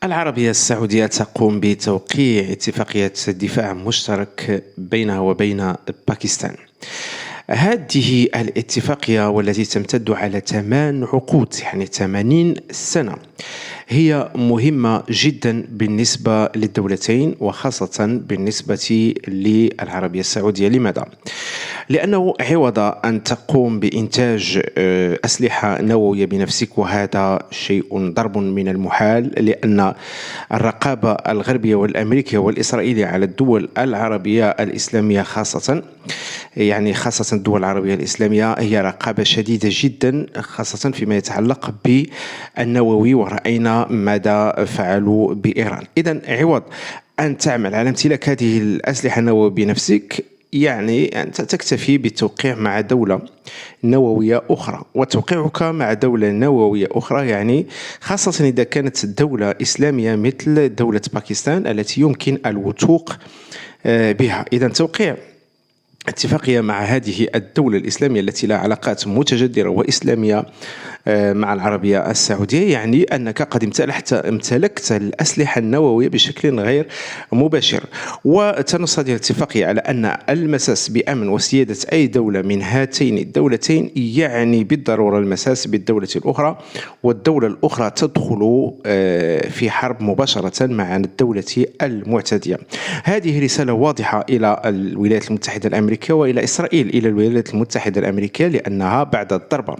العربية السعودية تقوم بتوقيع اتفاقية دفاع مشترك بينها وبين باكستان. هذه الاتفاقية والتي تمتد على 8 عقود، يعني 80 سنة، هي مهمة جدا بالنسبة للدولتين وخاصة بالنسبة للعربية السعودية. لماذا؟ لأنه عوض أن تقوم بإنتاج أسلحة نووية بنفسك، وهذا شيء ضرب من المحال، لأن الرقابة الغربية والأمريكية والإسرائيلية على الدول العربية الإسلامية خاصة، يعني خاصة الدول العربية الإسلامية، هي رقابة شديدة جدا، خاصة فيما يتعلق بالنووي، ورأينا ماذا فعلوا بإيران. إذن عوض أن تعمل على امتلاك هذه الأسلحة النووية بنفسك، يعني أنت تكتفي بالتوقيع مع دولة نووية أخرى، وتوقيعك مع دولة نووية أخرى يعني خاصة إذا كانت دولة إسلامية مثل دولة باكستان التي يمكن الوثوق بها. إذن توقيع اتفاقية مع هذه الدولة الإسلامية التي لها علاقات متجذرة وإسلامية مع العربية السعودية، يعني أنك قد امتلكت الأسلحة النووية بشكل غير مباشر. وتنص هذه الاتفاقية على أن المساس بأمن وسيادة أي دولة من هاتين الدولتين يعني بالضرورة المساس بالدولة الأخرى، والدولة الأخرى تدخل في حرب مباشرة مع الدولة المعتدية. هذه رسالة واضحة إلى الولايات المتحدة الأمريكية وإلى إسرائيل، إلى الولايات المتحدة الأمريكية، لأنها بعد الضربة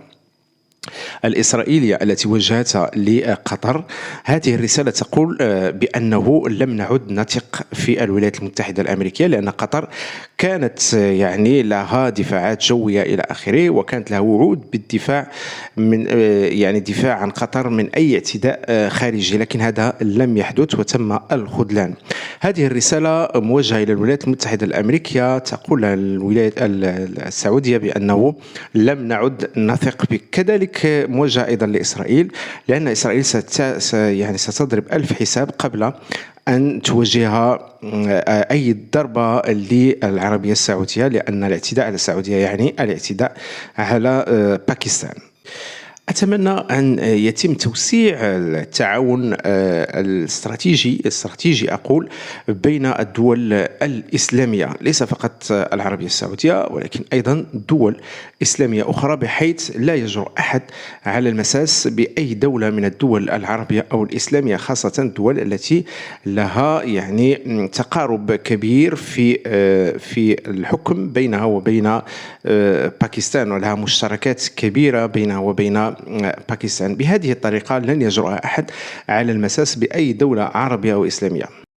الإسرائيلية التي وجهتها لقطر، هذه الرسالة تقول بأنه لم نعد نثق في الولايات المتحدة الأمريكية، لأن قطر كانت يعني لها دفاعات جوية إلى آخره، وكانت لها وعود بالدفاع من يعني الدفاع عن قطر من أي اعتداء خارجي، لكن هذا لم يحدث وتم الخذلان. هذه الرسالة موجهة إلى الولايات المتحدة الأمريكية، تقول الولايات السعودية بأنه لم نعد نثق بك. كذلك موجهة أيضا لإسرائيل، لأن إسرائيل يعني ستضرب ألف حساب قبل أن توجه أي ضربة للعربية السعودية، لأن الاعتداء على السعودية يعني الاعتداء على باكستان. أتمنى أن يتم توسيع التعاون الاستراتيجي أقول بين الدول الإسلامية، ليس فقط العربية السعودية ولكن أيضا دول إسلامية أخرى، بحيث لا يجرؤ أحد على المساس بأي دولة من الدول العربية أو الإسلامية، خاصة الدول التي لها يعني تقارب كبير في الحكم بينها وبين باكستان، ولها مشتركات كبيرة بينها وبين باكستان. بهذه الطريقة لن يجرؤ أحد على المساس بأي دولة عربية أو إسلامية.